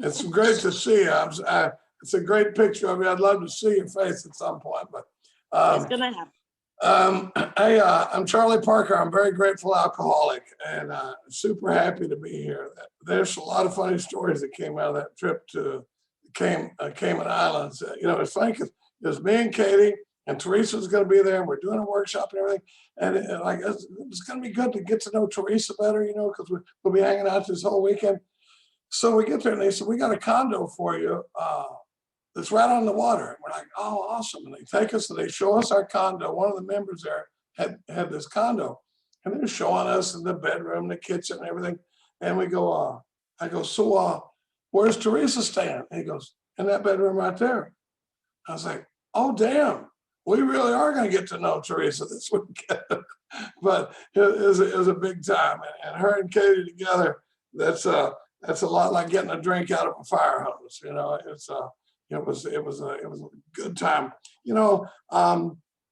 It's great to see you. It's a great picture of you. I'd love to see your face at some point, but It's gonna happen. hey, I'm Charlie Parker. I'm a very grateful alcoholic and super happy to be here. There's a lot of funny stories that came out of that trip to Cayman Islands. It's funny because there's me and Katie, and Teresa's going to be there, and we're doing a workshop and everything. And it's going to be good to get to know Teresa better, because we'll be hanging out this whole weekend. So we get there, and they said, we got a condo for you that's right on the water. And we're like, oh, awesome. And they take us and they show us our condo. One of the members there had this condo, and they're showing us the bedroom, the kitchen, and everything. And we go, I go, so where's Teresa staying? And he goes, in that bedroom right there. I was like, oh, damn. We really are going to get to know Teresa this weekend. But it was a big time. And her and Katie together, that's a lot like getting a drink out of a fire hose. It was a good time.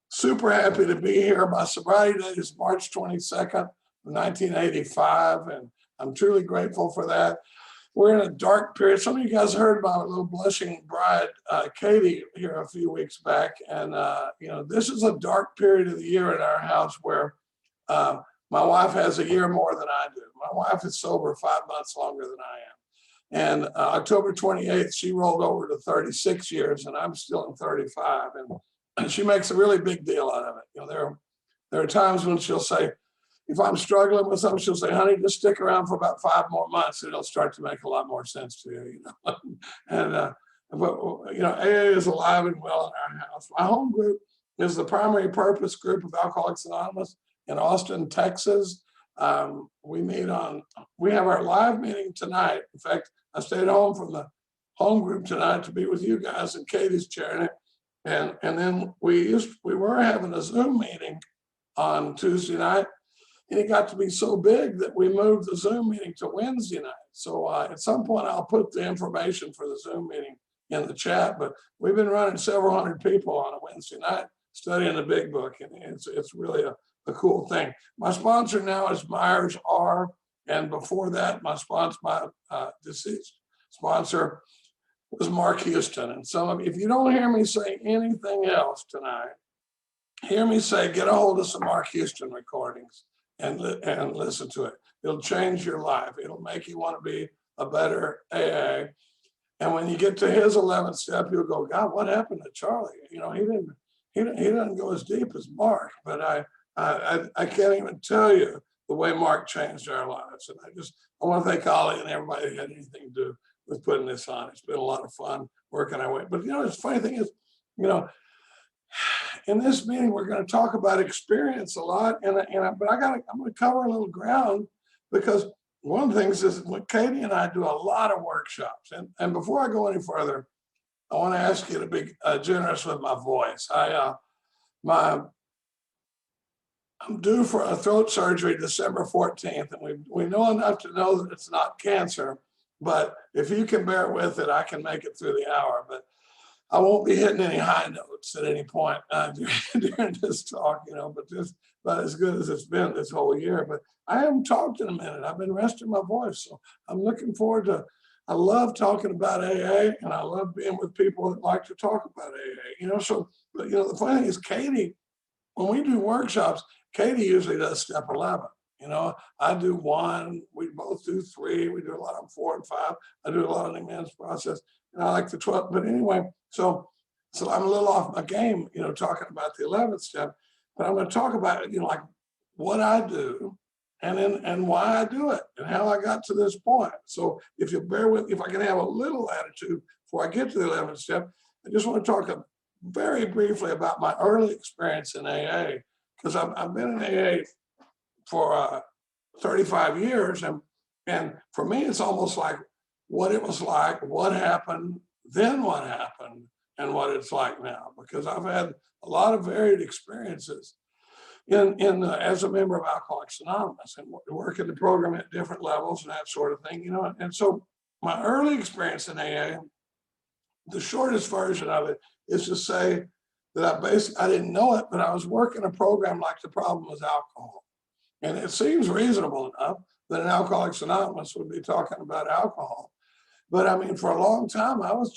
Super happy to be here. My sobriety date is March 22nd, 1985, and I'm truly grateful for that. We're in a dark period. Some of you guys heard about our little blushing bride, Katie, here a few weeks back, and this is a dark period of the year in our house where my wife has a year more than I do. My wife is sober 5 months longer than I am. And October 28th, she rolled over to 36 years, and I'm still in 35. And she makes a really big deal out of it. There are times when she'll say, if I'm struggling with something, she'll say, honey, just stick around for about 5 more months, and it'll start to make a lot more sense to you. And AA is alive and well in our house. My home group is the primary purpose group of Alcoholics Anonymous in Austin, Texas. We have our live meeting tonight. In fact, I stayed home from the home group tonight to be with you guys, and Katie's chairing it. And then we were having a Zoom meeting on Tuesday night, and it got to be so big that we moved the Zoom meeting to Wednesday night. So at some point, I'll put the information for the Zoom meeting in the chat, but we've been running several hundred people on a Wednesday night studying the big book, and it's really a cool thing. My sponsor now is Myers R. And before that, my deceased sponsor was Mark Houston. And if you don't hear me say anything else tonight, hear me say, get a hold of some Mark Houston recordings and listen to it. It'll change your life. It'll make you want to be a better AA. And when you get to his 11th step, you'll go, God, what happened to Charlie? He didn't go as deep as Mark, but I can't even tell you the way Mark changed our lives. And I want to thank Ollie and everybody who had anything to do with putting this on. It's been a lot of fun working our way. But the funny thing is, in this meeting, we're going to talk about experience a lot. But I'm going to cover a little ground, because one of the things is when Katie and I do a lot of workshops. And before I go any further, I want to ask you to be generous with my voice. I'm due for a throat surgery December 14th, and we know enough to know that it's not cancer, but if you can bear with it, I can make it through the hour. But I won't be hitting any high notes at any point during this talk, but just about as good as it's been this whole year. But I haven't talked in a minute. I've been resting my voice, so I'm looking forward to. I love talking about AA, and I love being with people that like to talk about AA. But the funny thing is, Katie, when we do workshops, Katie usually does step 11. I do 1, we both do 3, we do a lot of 4 and 5. I do a lot of the amends process, and I like the 12. But anyway, so I'm a little off my game, talking about the 11th step. But I'm going to talk about, like what I do, and why I do it, and how I got to this point. So if you bear with, if I can have a little attitude before I get to the 11th step, I just want to talk very briefly about my early experience in AA, because I've been in AA for 35 years, and for me, it's almost like what it was like, what happened, then what happened, and what it's like now, because I've had a lot of varied experiences as a member of Alcoholics Anonymous, and working the program at different levels and that sort of thing, And so my early experience in AA, the shortest version of it is to say that I didn't know it, but I was working a program like the problem was alcohol. And it seems reasonable enough that an Alcoholics Anonymous would be talking about alcohol. But I mean, for a long time, I was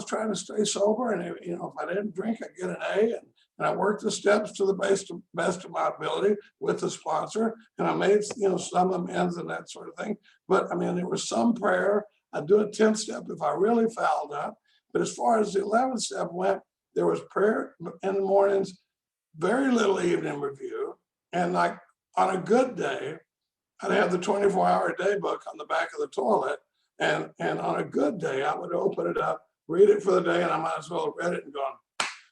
trying to stay sober. And, if I didn't drink, I'd get an A. And I worked the steps to the best of my ability with the sponsor. And I made, some amends and that sort of thing. But I mean, there was some prayer. I'd do a 10th step if I really fouled up. But as far as the 11th step went, there was prayer in the mornings, very little evening review. And like on a good day, I'd have the 24-hour day book on the back of the toilet. And on a good day, I would open it up, read it for the day, and I might as well have read it and gone,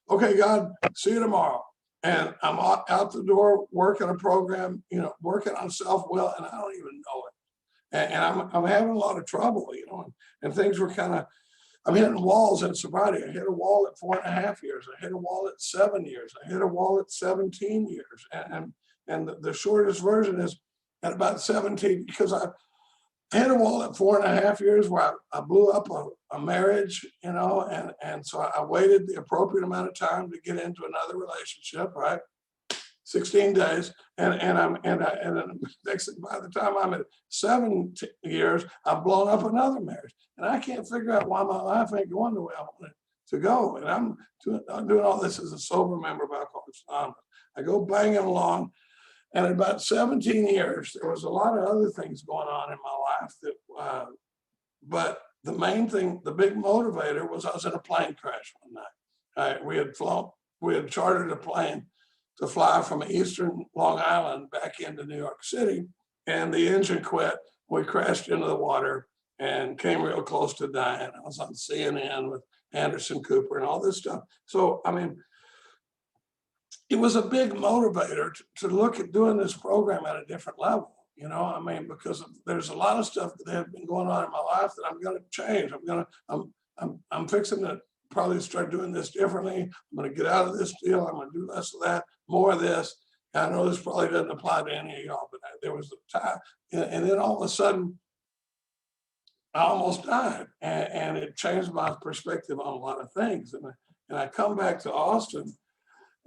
okay, God, see you tomorrow. And I'm out the door working a program, working on self-will, and I don't even know it. And I'm having a lot of trouble, and things were I'm hitting walls in sobriety. I hit a wall at 4.5 years. I hit a wall at 7 years. I hit a wall at 17 years. And the shortest version is at about 17, because I hit a wall at 4.5 years where I blew up a marriage, and so I waited the appropriate amount of time to get into another relationship, right? 16 days, and then next thing, by the time I'm at 7 years, I've blown up another marriage, and I can't figure out why my life ain't going the way I want it to go. And I'm doing all this as a sober member of Alcoholics Anonymous. I go banging along, and in about 17 years, there was a lot of other things going on in my life that, but the main thing, the big motivator was I was in a plane crash one night. We had chartered a plane to fly from eastern Long Island back into New York City, and the engine quit. We crashed into the water and came real close to dying. I was on CNN with Anderson Cooper and all this stuff. So, I mean, it was a big motivator to look at doing this program at a different level, because there's a lot of stuff that had been going on in my life that I'm going to change. I'm fixing to probably start doing this differently. I'm going to get out of this deal. I'm going to do less of that, more of this. And I know this probably doesn't apply to any of y'all, but there was a time, and then all of a sudden, I almost died, and it changed my perspective on a lot of things. And I come back to Austin,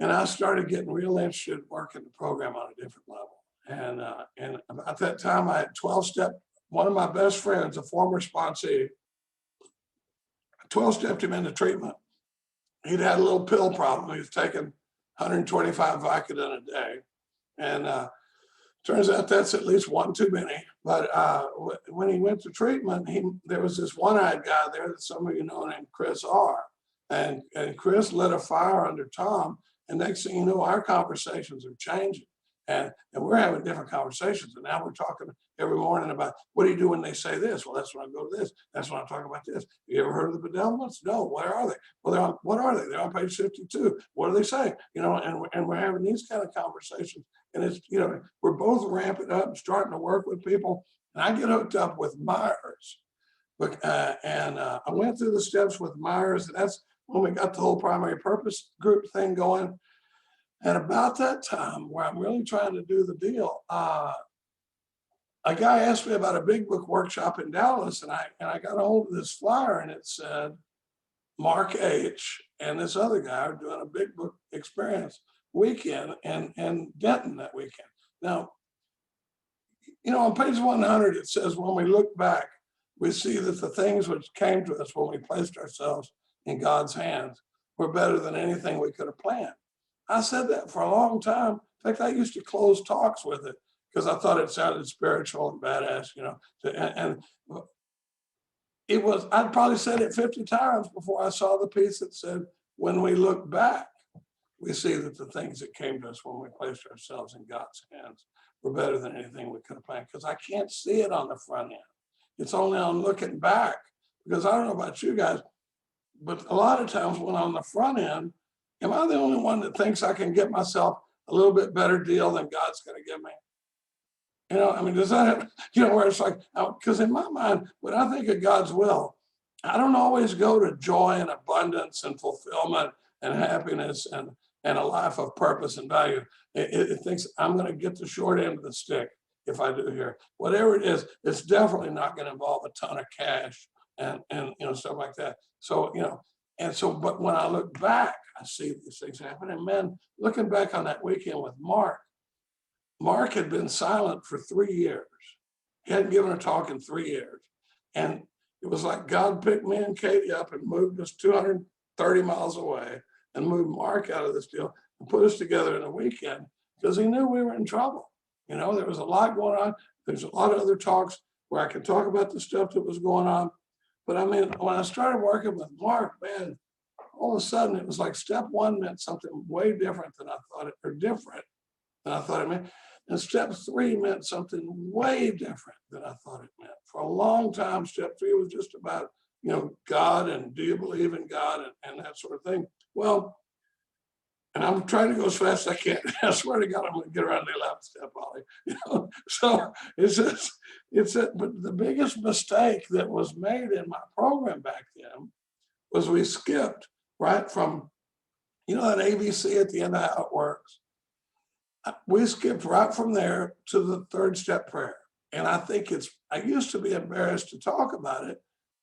and I started getting real interested in working the program on a different level. And about that time, I had 12-step. One of my best friends, a former sponsee, 12-stepped him into treatment. He'd had a little pill problem. He was taking 125 Vicodin a day. And turns out that's at least one too many. But when he went to treatment, there was this one-eyed guy there that some of you know named Chris R. And Chris lit a fire under Tom. And next thing you know, our conversations are changing. And we're having different conversations. And now we're talking every morning about, what do you do when they say this? Well, that's when I go to this. That's when I talk about this. You ever heard of the benevolence? No. Where are they? Well, what are they? They're on page 52. What do they say? And we're having these kind of conversations. And it's, we're both ramping up, starting to work with people. And I get hooked up with Myers. I went through the steps with Myers, and that's when we got the whole primary purpose group thing going. And about that time, where I'm really trying to do the deal, a guy asked me about a big book workshop in Dallas, and I got a hold of this flyer, and it said Mark H. and this other guy are doing a big book experience weekend in Denton that weekend. Now, on page 100, it says, when we look back, we see that the things which came to us when we placed ourselves in God's hands were better than anything we could have planned. I said that for a long time. In fact, I used to close talks with it because I thought it sounded spiritual and badass, and it was, I'd probably said it 50 times before I saw the piece that said, when we look back, we see that the things that came to us when we placed ourselves in God's hands were better than anything we could have planned, because I can't see it on the front end. It's only on looking back, because I don't know about you guys, but a lot of times when I'm on the front end, am I the only one that thinks I can get myself a little bit better deal than God's going to give me? Does that, where it's like, because in my mind, when I think of God's will, I don't always go to joy and abundance and fulfillment and happiness and a life of purpose and value. It thinks I'm going to get the short end of the stick if I do here. Whatever it is, it's definitely not going to involve a ton of cash and stuff like that. So, but when I look back, I see these things happen. And man, looking back on that weekend with Mark had been silent for 3 years. He hadn't given a talk in 3 years. And It was like God picked me and Katie up and moved us 230 miles away and moved Mark out of this deal and put us together in a weekend because he knew we were in trouble. You know, there was a lot going on. There's a lot of other talks where I could talk about the stuff that was going on. But I mean, when I started working with Mark, man, all of a sudden it was like step one meant something way different than I thought it, or different than I thought it meant. And step three meant something way different than I thought it meant. For a long time, step three was just about, you know, God and do you believe in God and that sort of thing. Well, and I'm trying to go as fast as I can. I swear to God, I'm going to get around the 11th step, Ollie. You know, so but the biggest mistake that was made in my program back then was we skipped right from, you know, that ABC at the end of how it works. We skipped right from there to the third step prayer. And I think I used to be embarrassed to talk about it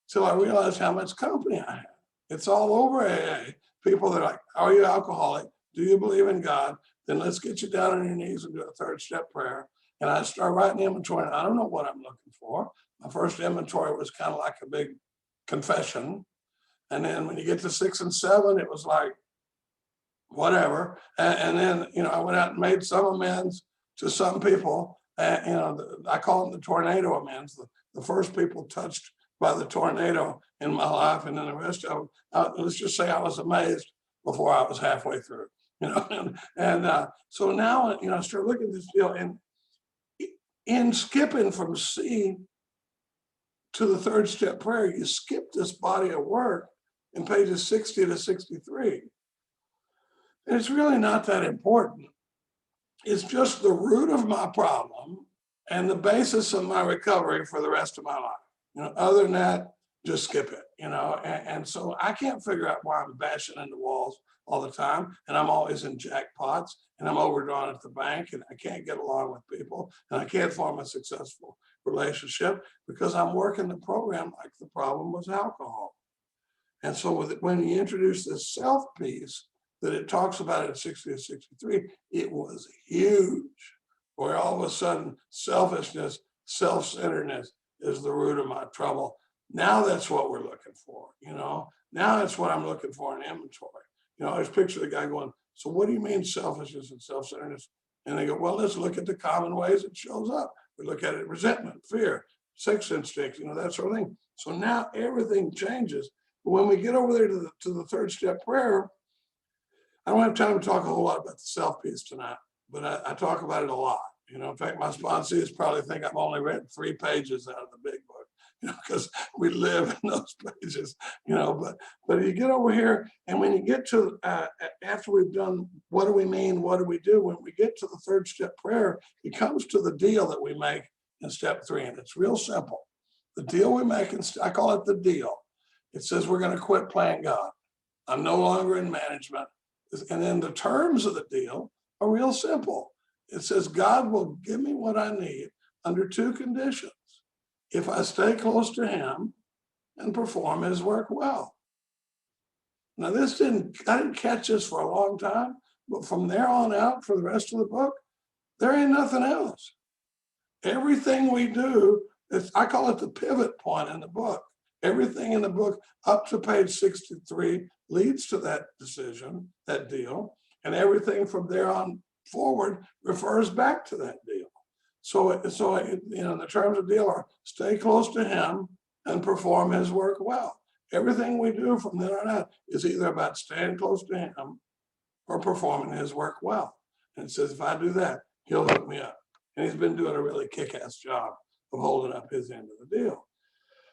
till I realized how much company I had. It's all over AA. People that are like, are you alcoholic? Do you believe in God? Then let's get you down on your knees and do a third step prayer. And I start writing inventory. And I don't know what I'm looking for. My first inventory was kind of like a big confession. And then when you get to 6 and 7, it was like, whatever. And then, you know, I went out and made some amends to some people. You know, I call them the tornado amends. The first people touched by the tornado in my life. And then the rest of them, let's just say I was amazed before I was halfway through, you know. So now, you know, I start looking at this deal, and in skipping from C to the third step prayer, you skip this body of work in pages 60 to 63. And it's really not that important. It's just the root of my problem and the basis of my recovery for the rest of my life. You know, other than that, just skip it, you know. And so I can't figure out why I'm bashing into walls all the time, and I'm always in jackpots, and I'm overdrawn at the bank, and I can't get along with people, and I can't form a successful relationship because I'm working the program like the problem was alcohol. And so when you introduce this self piece that it talks about at 60 to 63, it was huge, where all of a sudden selfishness, self-centeredness is the root of my trouble. Now that's what we're looking for, you know. Now that's what I'm looking for in inventory. You know, I just picture the guy going, so what do you mean selfishness and self-centeredness? And they go, well, let's look at the common ways it shows up. We look at it: resentment, fear, sex instinct, you know, that sort of thing. So now everything changes. But when we get over there to the third step prayer, I don't have time to talk a whole lot about the self piece tonight, but I talk about it a lot. You know, in fact, my sponsees probably think I've only read 3 pages out of the big book, you know, because we live in those pages, you know. But you get over here, and when you get to, after we've done what do we mean, what do we do, when we get to the third step prayer, it comes to the deal that we make in step 3, and it's real simple. The deal we make, I call it the deal. It says we're going to quit playing God. I'm no longer in management. And then the terms of the deal are real simple. It says God will give me what I need under 2 conditions: if I stay close to him and perform his work well. Now I didn't catch this for a long time, but from there on out, for the rest of the book, there ain't nothing else. Everything we do, I call it the pivot point in the book. Everything in the book up to page 63 leads to that decision, that deal, and everything from there on forward refers back to that deal. So you know, the terms of the deal are stay close to him and perform his work well. Everything we do from then on out is either about staying close to him or performing his work well. And it says, if I do that, he'll hook me up. And he's been doing a really kick-ass job of holding up his end of the deal.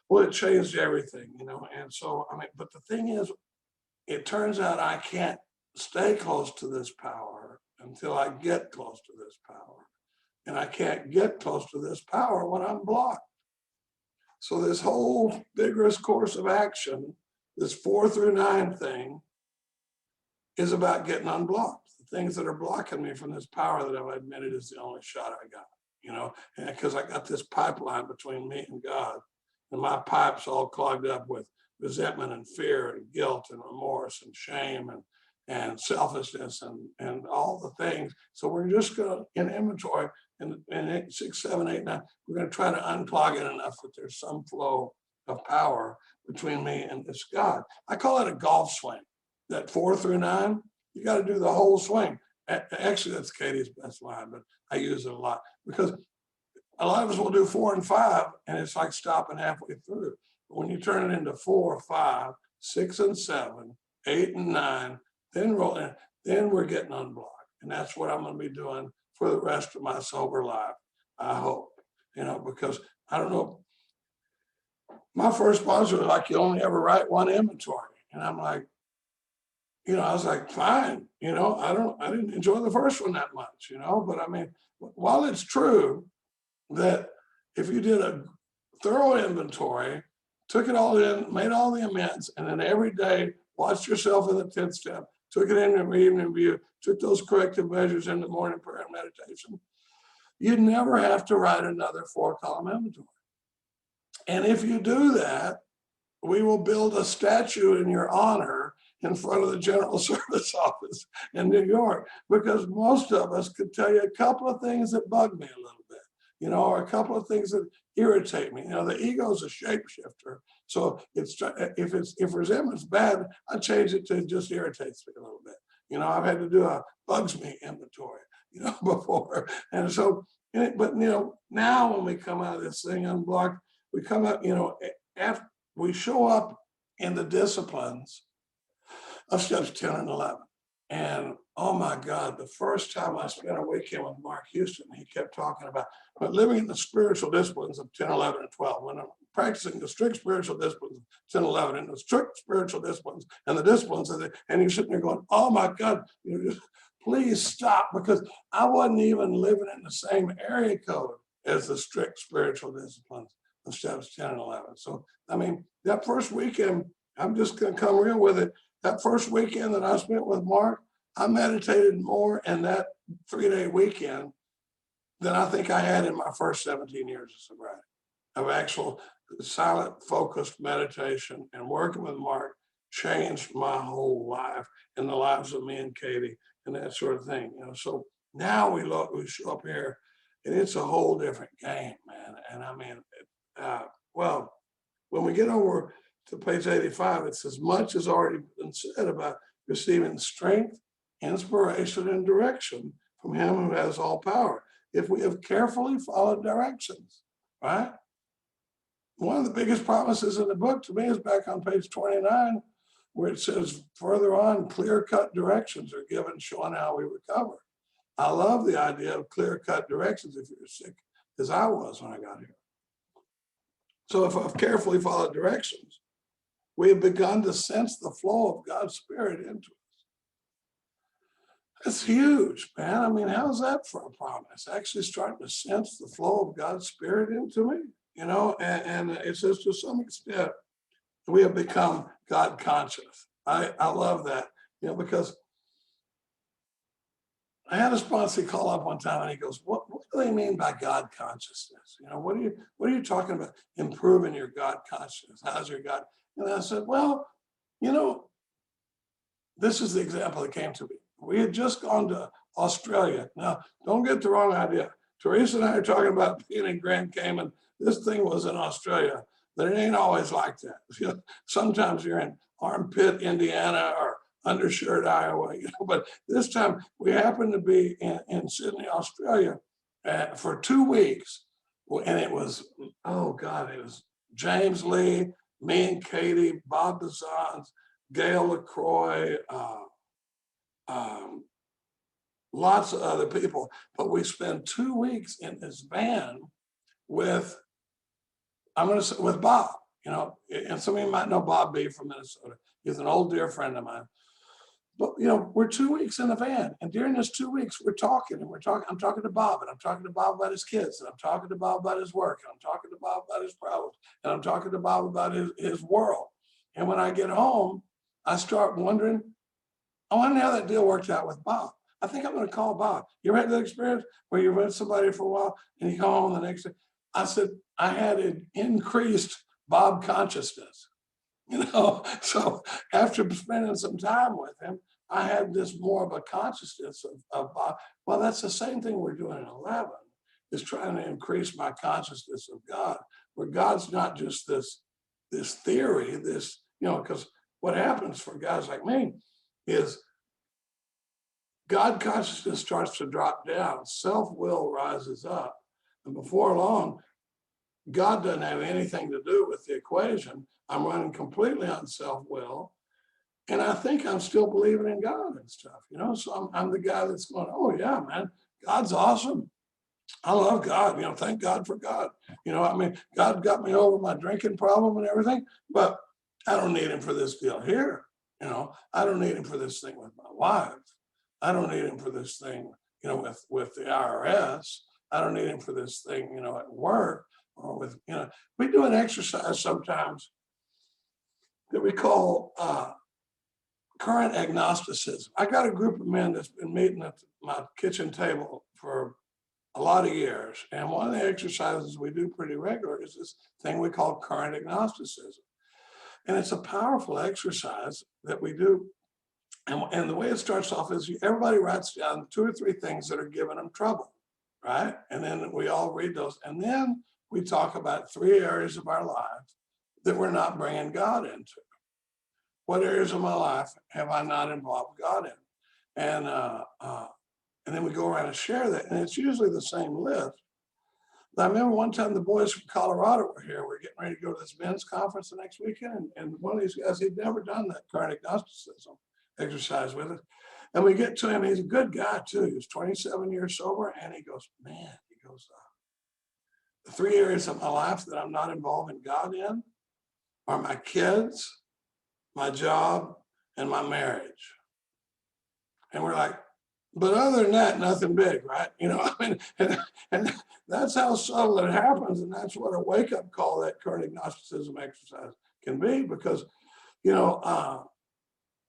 Well, it changed everything, you know. And so, I mean, but the thing is, it turns out I can't stay close to this power until I get close to this power. And I can't get close to this power when I'm blocked. So this whole vigorous course of action, this 4 through 9 thing, is about getting unblocked. The things that are blocking me from this power that I've admitted is the only shot I got, you know, because I got this pipeline between me and God. And my pipe's all clogged up with resentment and fear and guilt and remorse and shame and selfishness and all the things. So we're just going to, in inventory, in 6, 7, 8, 9, we're going to try to unclog it enough that there's some flow of power between me and this God. I call it a golf swing. That 4 through 9, you got to do the whole swing. Actually, that's Katie's best line, but I use it a lot because a lot of us will do 4 and 5, and it's like stopping halfway through. But when you turn it into 4, 5, 6 and 7, 8 and 9, then roll in, then we're getting unblocked. And that's what I'm going to be doing for the rest of my sober life, I hope. Because I don't know. My first sponsor was like, you only ever write one inventory. And I'm like, I was like, fine, I didn't enjoy the first one that much, but I mean, while it's true that if you did a thorough inventory, took it all in, made all the amends, and then every day watched yourself in the 10th step, took it in your evening review, took those corrective measures in the morning prayer and meditation, you'd never have to write another 4-column inventory. And if you do that, we will build a statue in your honor in front of the General Service Office in New York, because most of us could tell you a couple of things that bug me a little bit, or a couple of things that irritate me. The ego is a shapeshifter. So if resentment's bad, I change it to just irritates me a little bit. I've had to do a bugs me inventory, before. And so, but now when we come out of this thing unblocked, we come out, after we show up in the disciplines of steps 10 and 11. And oh my God, the first time I spent a weekend with Mark Houston, he kept talking about living in the spiritual disciplines of 10, 11, and 12. When I'm practicing the strict spiritual disciplines of 10, 11, and the strict spiritual disciplines and the disciplines of and you're sitting there going, oh my God, just please stop, because I wasn't even living in the same area code as the strict spiritual disciplines of steps 10 and 11. So, I mean, that first weekend, I'm just going to come real with it. That first weekend that I spent with Mark, I meditated more in that 3-day weekend than I think I had in my first 17 years of sobriety, of actual silent, focused meditation. And working with Mark changed my whole life and the lives of me and Katie and that sort of thing. So now we show up here, and it's a whole different game, man. And I mean, well, when we get over to page 85, it's as much as already been said about receiving strength, inspiration, and direction from him who has all power, if we have carefully followed directions, right? One of the biggest promises in the book to me is back on page 29, where it says further on, clear-cut directions are given showing how we recover. I love the idea of clear-cut directions if you're sick, as I was when I got here. So if I've carefully followed directions, we have begun to sense the flow of God's Spirit into us. That's huge, man. I mean, how's that for a promise? Actually starting to sense the flow of God's Spirit into me, and it says to some extent, we have become God conscious. I love that, because I had a sponsor call up one time and he goes, what do they mean by God consciousness? What are you talking about? Improving your God consciousness. How's your God? And I said, well, this is the example that came to me. We had just gone to Australia. Now, don't get the wrong idea. Teresa and I are talking about being in Grand Cayman. This thing was in Australia, but it ain't always like that. Sometimes you're in Armpit, Indiana, or Undershirt, Iowa, but this time we happened to be in Sydney, Australia for 2 weeks. And it was, oh God, it was James Lee, me and Katie, Bob Bazans, Gail LaCroix, lots of other people. But we spent 2 weeks in this van with Bob, and some of you might know Bob B from Minnesota. He's an old dear friend of mine. But we're 2 weeks in the van, and during this 2 weeks, we're talking. I'm talking to Bob, and I'm talking to Bob about his kids, and I'm talking to Bob about his work, and I'm talking to Bob about his problems, and I'm talking to Bob about his world. And when I get home, I start wondering, I wonder how that deal worked out with Bob. I think I'm going to call Bob. You ever had that experience where you're with somebody for a while and you come home the next day? I said, I had an increased Bob consciousness. So after spending some time with him, I had this more of a consciousness of Bob. Well, that's the same thing we're doing in 11, is trying to increase my consciousness of God, where God's not just this theory, this, because what happens for guys like me is God consciousness starts to drop down, self-will rises up, and before long, God doesn't have anything to do with the equation. I'm running completely on self-will, and I think I'm still believing in God and stuff, so I'm the guy that's going, oh yeah, man, God's awesome. I love God, thank God for God. God got me over my drinking problem and everything, but I don't need him for this deal here. I don't need him for this thing with my wife. I don't need him for this thing, with the IRS. I don't need him for this thing, at work or with, we do an exercise sometimes that we call current agnosticism. I got a group of men that's been meeting at my kitchen table for a lot of years. And one of the exercises we do pretty regular is this thing we call current agnosticism. And it's a powerful exercise that we do. And the way it starts off is everybody writes down 2 or 3 things that are giving them trouble, right? And then we all read those. And then we talk about 3 areas of our life that we're not bringing God into. What areas of my life have I not involved God in? And then we go around and share that. And it's usually the same list. I remember one time the boys from Colorado were here. We're getting ready to go to this men's conference the next weekend. And one of these guys, he'd never done that current agnosticism exercise with us. And we get to him, he's a good guy too. He was 27 years sober. And he goes, the 3 areas of my life that I'm not involving God in are my kids, my job, and my marriage. And we're like, but other than that, nothing big, right? And that's how subtle it happens. And that's what a wake-up call that current agnosticism exercise can be, because,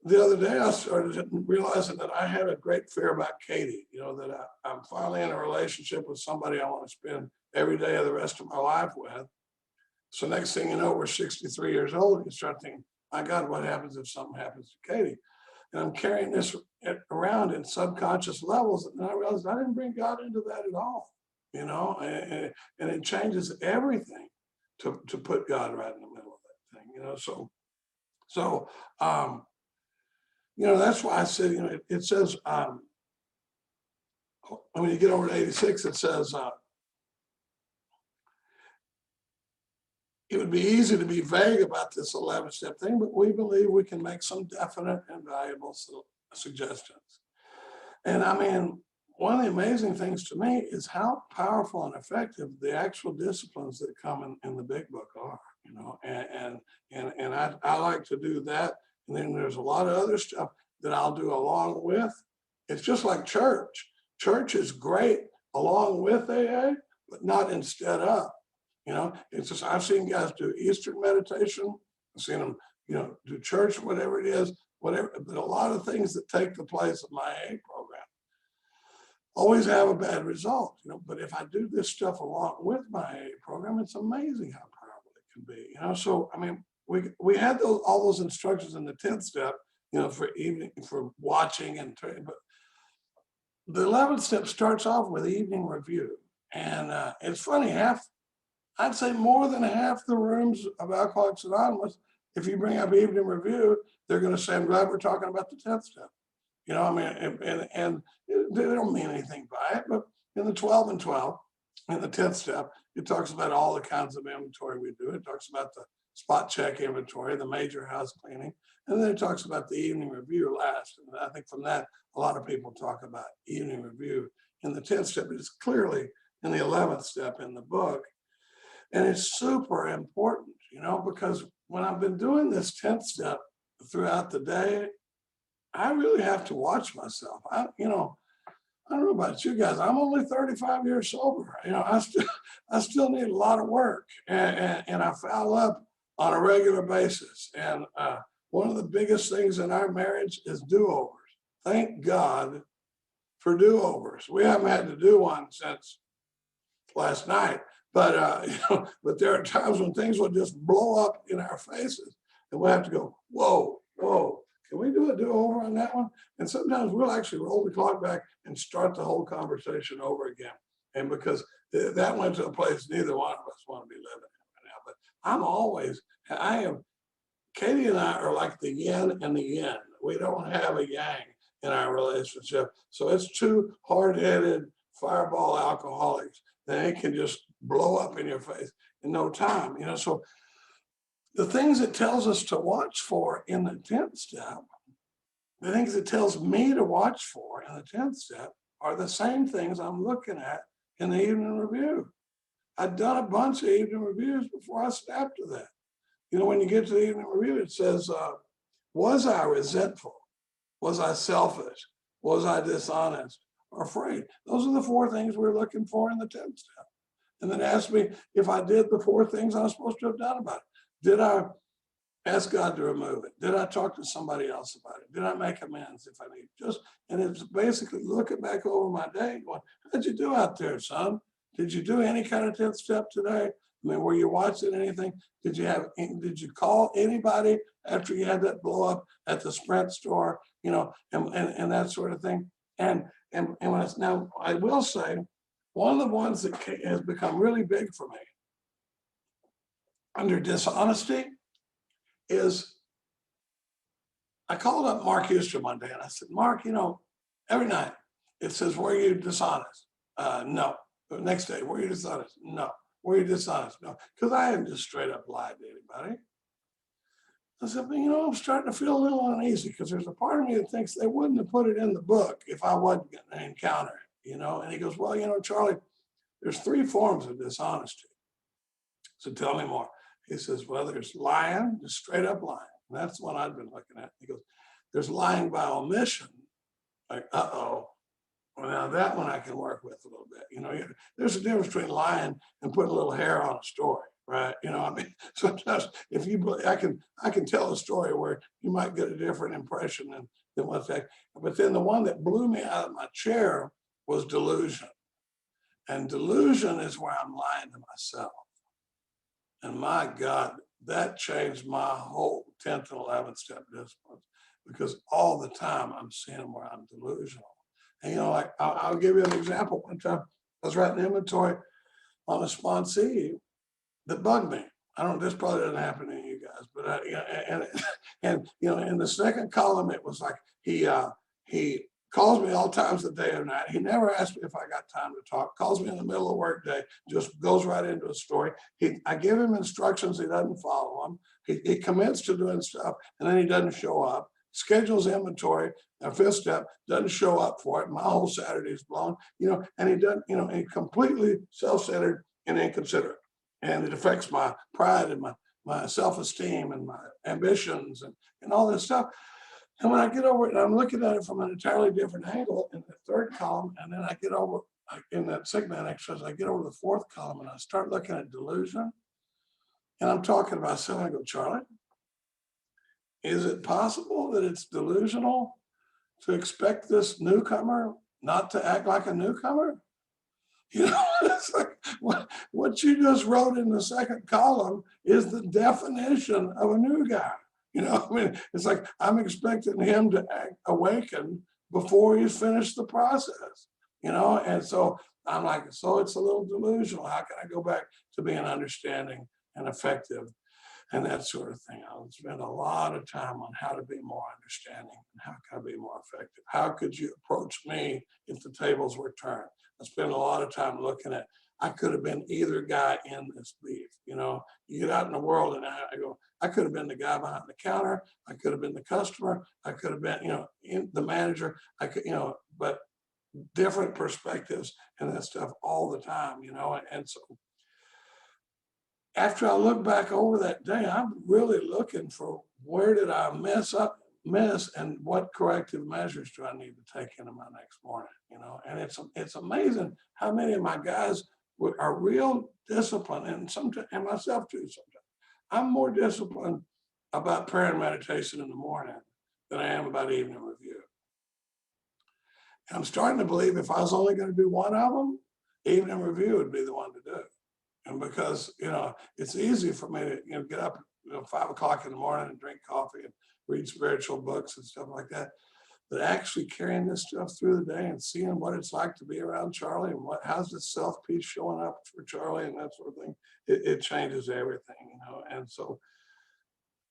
the other day I started realizing that I had a great fear about Katie, that I'm finally in a relationship with somebody I want to spend every day of the rest of my life with. So next thing you know, we're 63 years old, and you start thinking, my God, what happens if something happens to Katie? And I'm carrying this around in subconscious levels. And I realized I didn't bring God into that at all, and it changes everything to put God right in the middle of that thing, so that's why I said, it says, when you get over to 86, it says, it would be easy to be vague about this 11-step thing, but we believe we can make some definite and valuable suggestions. And I mean, one of the amazing things to me is how powerful and effective the actual disciplines that come in the big book are, and I like to do that. And then there's a lot of other stuff that I'll do along with. It's just like church. Church is great along with AA, but not instead of. It's just, I've seen guys do Eastern meditation. I've seen them, do church, whatever it is, but a lot of things that take the place of my AA program always have a bad result, but if I do this stuff along with my AA program, it's amazing how powerful it can be, So, I mean, we had all those instructions in the 10th step, for watching and training, but the 11th step starts off with evening review. And it's funny, I'd say more than half the rooms of Alcoholics Anonymous, if you bring up evening review, they're going to say, I'm glad we're talking about the 10th step. And they don't mean anything by it, but in the 12 and 12, in the 10th step, it talks about all the kinds of inventory we do. It talks about the spot check inventory, the major house cleaning, and then it talks about the evening review last. And I think from that, a lot of people talk about evening review in the 10th step, but it's clearly in the 11th step in the book. And it's super important, because when I've been doing this 10th step throughout the day, I really have to watch myself. I don't know about you guys. I'm only 35 years sober. I still need a lot of work, and I foul up on a regular basis. And one of the biggest things in our marriage is do-overs. Thank God for do-overs. We haven't had to do one since last night, but but there are times when things will just blow up in our faces, and we'll have to go, whoa, can we do a do-over on that one? And sometimes we'll actually roll the clock back and start the whole conversation over again. And because that went to a place neither one of us want to be living in right now. But I'm always I am, Katie and I are like the yin and the yin. We don't have a yang in our relationship. So it's two hard-headed fireball alcoholics that it can just blow up in your face in no time. So the things it tells us to watch for in the 10th step, the things it tells me to watch for in the 10th step are the same things I'm looking at in the evening review. I'd done a bunch of evening reviews before I snapped to that. When you get to the evening review, it says, was I resentful? Was I selfish? Was I dishonest or afraid? Those are the 4 things we're looking for in the 10th step. And then ask me if I did the 4 things I was supposed to have done about it. Did I ask God to remove it? Did I talk to somebody else about it? Did I make amends if I need? And it's basically looking back over my day going, how'd you do out there, son? Did you do any kind of 10th step today? I mean, were you watching anything? Did you call anybody after you had that blow up at the Sprint store, and that sort of thing? And when it's now, I will say, one of the ones that has become really big for me under dishonesty is I called up Mark Houston one day and I said, Mark, every night it says, were you dishonest? No. The next day, were you dishonest? No. Were you dishonest? No. Because I hadn't just straight up lied to anybody. I said, but I'm starting to feel a little uneasy because there's a part of me that thinks they wouldn't have put it in the book if I wasn't going to encounter it, And he goes, well, Charlie, there's 3 forms of dishonesty. So tell me more. He says, well, there's lying, just straight up lying. And that's what I've been looking at. He goes, there's lying by omission. Like, uh-oh. Well, now that one I can work with a little bit. There's a difference between lying and putting a little hair on a story, right? Sometimes I can tell a story where you might get a different impression than what's that. But then the one that blew me out of my chair was delusion. And delusion is where I'm lying to myself. And my God, that changed my whole 10th and 11th step disciplines, because all the time I'm seeing where I'm delusional. And like I'll give you an example. One time I was writing inventory on a sponsee that bugged me. This probably doesn't happen to you guys, but in the second column it was like he calls me all times of the day or night. He never asked me if I got time to talk. Calls me in the middle of work day, just goes right into a story. I give him instructions, he doesn't follow them. He commits to doing stuff and then he doesn't show up. Schedules inventory, a 5th step, doesn't show up for it. My whole Saturday is blown, and he doesn't, and he's completely self-centered and inconsiderate. And it affects my pride and my self-esteem and my ambitions and all this stuff. And when I get over it, and I'm looking at it from an entirely different angle in the 3rd column, and then I get over in that segment exercise, I get over the 4th column and I start looking at delusion. And I'm talking about something. I go, Charlie, is it possible that it's delusional to expect this newcomer not to act like a newcomer? It's like what you just wrote in the 2nd column is the definition of a new guy. It's like I'm expecting him to awaken before he's finished the process, and so I'm like, so it's a little delusional. How can I go back to being understanding and effective and that sort of thing? I'll spend a lot of time on how to be more understanding and how can I be more effective. How could you approach me if the tables were turned? I spend a lot of time looking at, I could have been either guy in this beef. You get out in the world and I go, I could have been the guy behind the counter. I could have been the customer. I could have been, the manager. I could, but different perspectives and that stuff all the time, and so after I look back over that day, I'm really looking for where did I miss and what corrective measures do I need to take into my next morning, and it's amazing how many of my guys are real disciplined, and sometimes, and myself too sometimes. I'm more disciplined about prayer and meditation in the morning than I am about evening review. And I'm starting to believe if I was only going to do one of them, evening review would be the one to do. And because, it's easy for me to, get up, 5 o'clock in the morning and drink coffee and read spiritual books and stuff like that. But actually carrying this stuff through the day and seeing what it's like to be around Charlie and how's this self-peace showing up for Charlie and that sort of thing, it changes everything, And so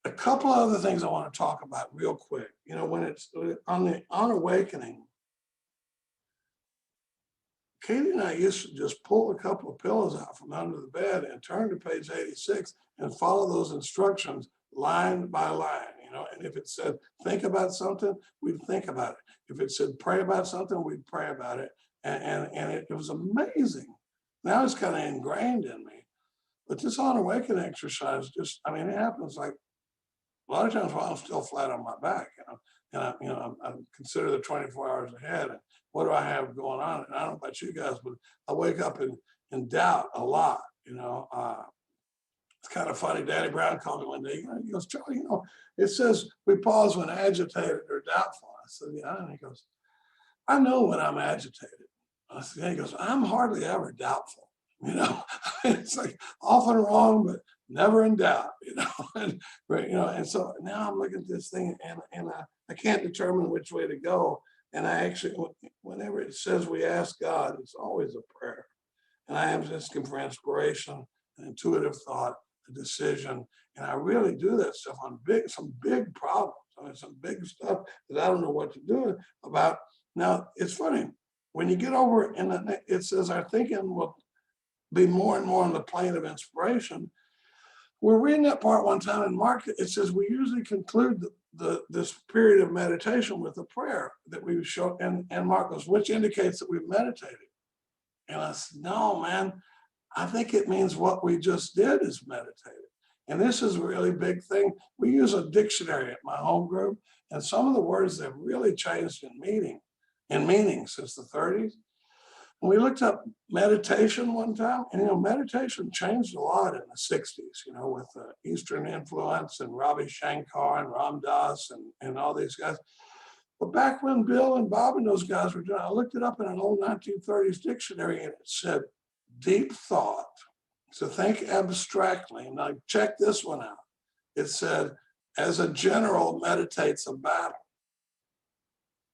a couple of other things I want to talk about real quick. You know, when it's on awakening, Katie and I used to just pull a couple of pillows out from under the bed and turn to page 86 and follow those instructions line by line, you know. And if it said, think about something, we'd think about it. If it said, pray about something, we'd pray about it. And it was amazing. Now it's kind of ingrained in me. But this on awakening exercise, just, I mean, it happens like a lot of times while I'm still flat on my back, you know, and I consider the 24 hours ahead and what do I have going on? And I don't know about you guys, but I wake up in doubt a lot, you know. It's kind of funny. Daddy Brown called me one day. He goes, Charlie, you know, it says we pause when agitated or doubtful. I said, yeah. And he goes, I know when I'm agitated. I said, yeah. He goes, I'm hardly ever doubtful. You know, it's like often wrong, but never in doubt, you know. And, you know, and so now I'm looking at this thing and I can't determine which way to go. And I actually, whenever it says we ask God, it's always a prayer. And I am asking for inspiration, an intuitive thought, a decision. And I really do that stuff on some big problems. I mean, some big stuff that I don't know what to do about. Now, it's funny, when you get over and it says our thinking will be more and more on the plane of inspiration. We're reading that part one time in Mark, it says we usually conclude this period of meditation with a prayer that we show, and Mark goes, which indicates that we've meditated. And I said, no, man, I think it means what we just did is meditated. And this is a really big thing. We use a dictionary at my home group, and some of the words have really changed in meaning since the 30s. And we looked up meditation one time, and you know, meditation changed a lot in the 60s, you know, with the Eastern influence and Ravi Shankar and Ram Dass and all these guys. But back when Bill and Bob and those guys were doing, I looked it up in an old 1930s dictionary, and it said deep thought. So think abstractly. Now check this one out. It said, as a general meditates a battle.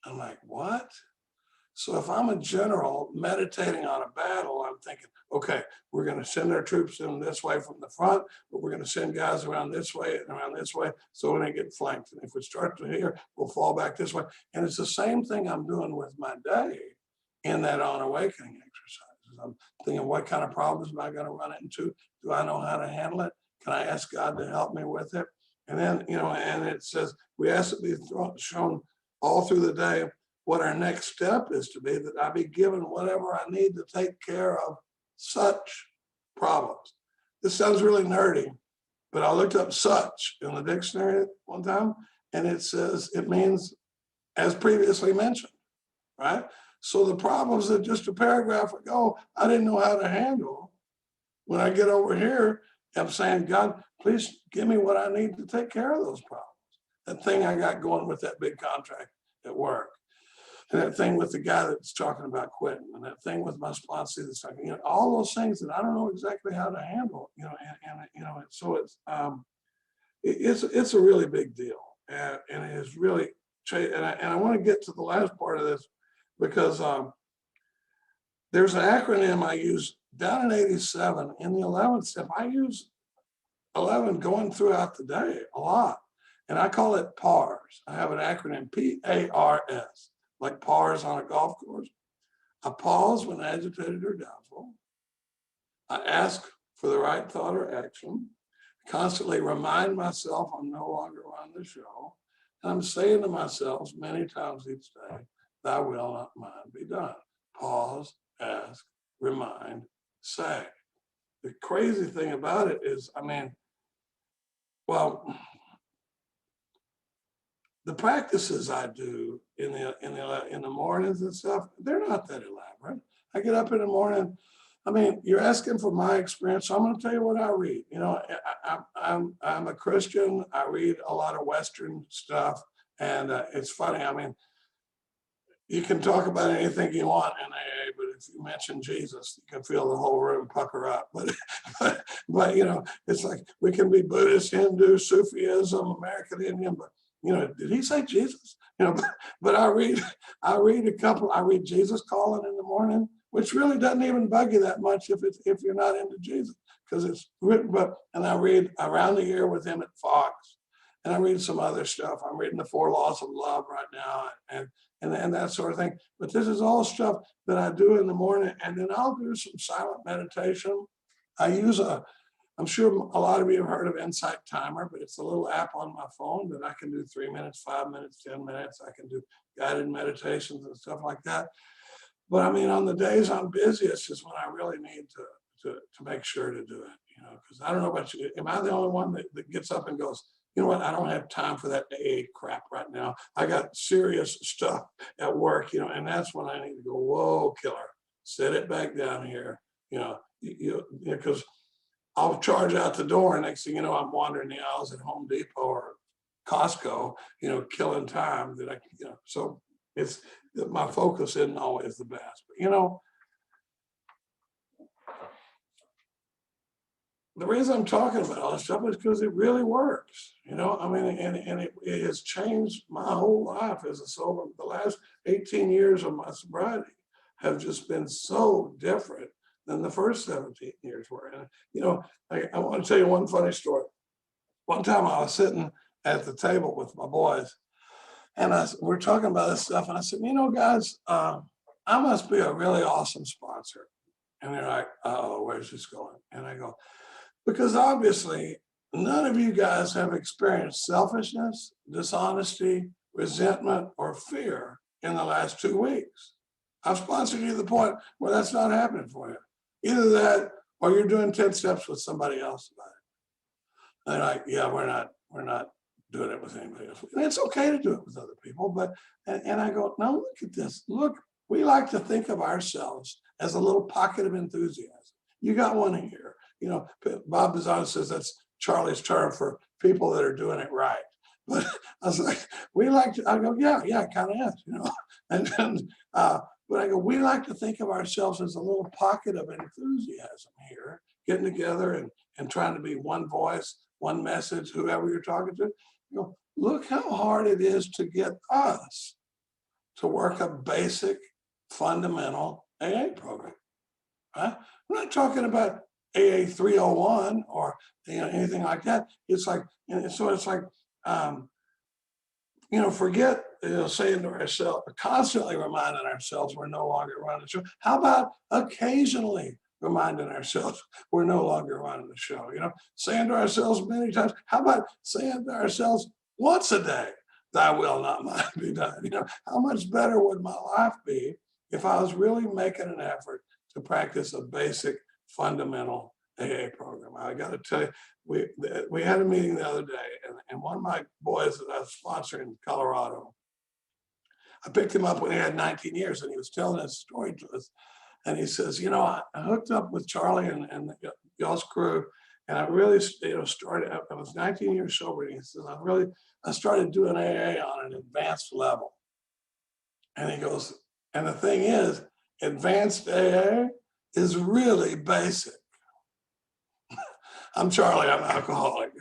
I'm like, what? So if I'm a general meditating on a battle, I'm thinking, okay, we're going to send our troops in this way from the front, but we're going to send guys around this way and around this way, so when they get flanked. And if we start to here, we'll fall back this way. And it's the same thing I'm doing with my day in that on awakening exercise. I'm thinking, what kind of problems am I going to run into? Do I know how to handle it? Can I ask God to help me with it? And then, you know, and it says, we ask it be shown all through the day what our next step is to be, that I be given whatever I need to take care of such problems. This sounds really nerdy, but I looked up such in the dictionary one time, and it says it means as previously mentioned, right? So the problems that just a paragraph ago, I didn't know how to handle, when I get over here, I'm saying, God, please give me what I need to take care of those problems. That thing I got going with that big contract at work. And that thing with the guy that's talking about quitting, and that thing with my sponsor that's talking, you know, all those things that I don't know exactly how to handle, you know, and you know, so it's a really big deal, and it is really, and I want to get to the last part of this because there's an acronym I use down in 87 in the 11th step. I use 11 going throughout the day a lot, and I call it PARS. I have an acronym, PARS. Like pars on a golf course. I pause when agitated or doubtful. I ask for the right thought or action. I constantly remind myself I'm no longer on the show. And I'm saying to myself many times each day, thy will not mine be done. Pause, ask, remind, say. The crazy thing about it is, I mean, well, the practices I do in the mornings and stuff, they're not that elaborate. I get up in the morning. I mean, you're asking for my experience, so I'm going to tell you what I read. You know, I'm a Christian. I read a lot of Western stuff, and it's funny. I mean, you can talk about anything you want in AA, but if you mention Jesus, you can feel the whole room pucker up. But you know, it's like we can be Buddhist, Hindu, Sufism, American Indian, but you know, did he say Jesus? You know, but I read Jesus Calling in the morning, which really doesn't even bug you that much if you're not into Jesus, because it's written. And I read Around the Year with him at FOTS, and I read some other stuff. I'm reading the 4 Laws of Love right now, and that sort of thing. But this is all stuff that I do in the morning, and then I'll do some silent meditation. I use I'm sure a lot of you have heard of Insight Timer, but it's a little app on my phone that I can do 3 minutes, 5 minutes, 10 minutes. I can do guided meditations and stuff like that. But I mean, on the days I'm busy, it's just when I really need to make sure to do it, you know, because I don't know about you. Am I the only one that gets up and goes, you know what, I don't have time for that AA crap right now. I got serious stuff at work, you know, and that's when I need to go, whoa, killer, set it back down here, you know, because I'll charge out the door, and next thing you know, I'm wandering the aisles at Home Depot or Costco, you know, killing time that you know, so it's my focus isn't always the best, but you know, the reason I'm talking about all this stuff is because it really works, you know. I mean, and it has changed my whole life as a sober. The last 18 years of my sobriety have just been so different than the first 17 years were. And, you know, I want to tell you one funny story. One time I was sitting at the table with my boys, and we're talking about this stuff, and I said, you know, guys, I must be a really awesome sponsor. And they're like, oh, where's this going? And I go, because obviously none of you guys have experienced selfishness, dishonesty, resentment, or fear in the last 2 weeks. I've sponsored you to the point where that's not happening for you. Either that, or you're doing 10 steps with somebody else about it. And they're like, yeah, we're not doing it with anybody else. And it's okay to do it with other people, but, and I go, no, look at this. Look, we like to think of ourselves as a little pocket of enthusiasm. You got one here. You know, Bob Bizon says that's Charlie's term for people that are doing it right. But I was like, I go, yeah, it kind of is, you know. And then, but I go, we like to think of ourselves as a little pocket of enthusiasm here, getting together and trying to be one voice, one message, whoever you're talking to. You know, look how hard it is to get us to work a basic, fundamental AA program. Right? I'm not talking about AA 301 or anything like that. It's like, so it's like, forget saying to ourselves, constantly reminding ourselves we're no longer running the show. How about occasionally reminding ourselves we're no longer running the show? Saying to ourselves many times. How about saying to ourselves once a day, "Thy will, not mine, be done." How much better would my life be if I was really making an effort to practice a basic, fundamental AA program? I got to tell you, we had a meeting the other day, and one of my boys that I was sponsoring in Colorado, I picked him up when he had 19 years, and he was telling his story to us. And he says, I hooked up with Charlie and y'all's crew, and I really, started. I was 19 years sober, and he says, I started doing AA on an advanced level. And he goes, and the thing is, advanced AA is really basic. I'm Charlie, I'm an alcoholic.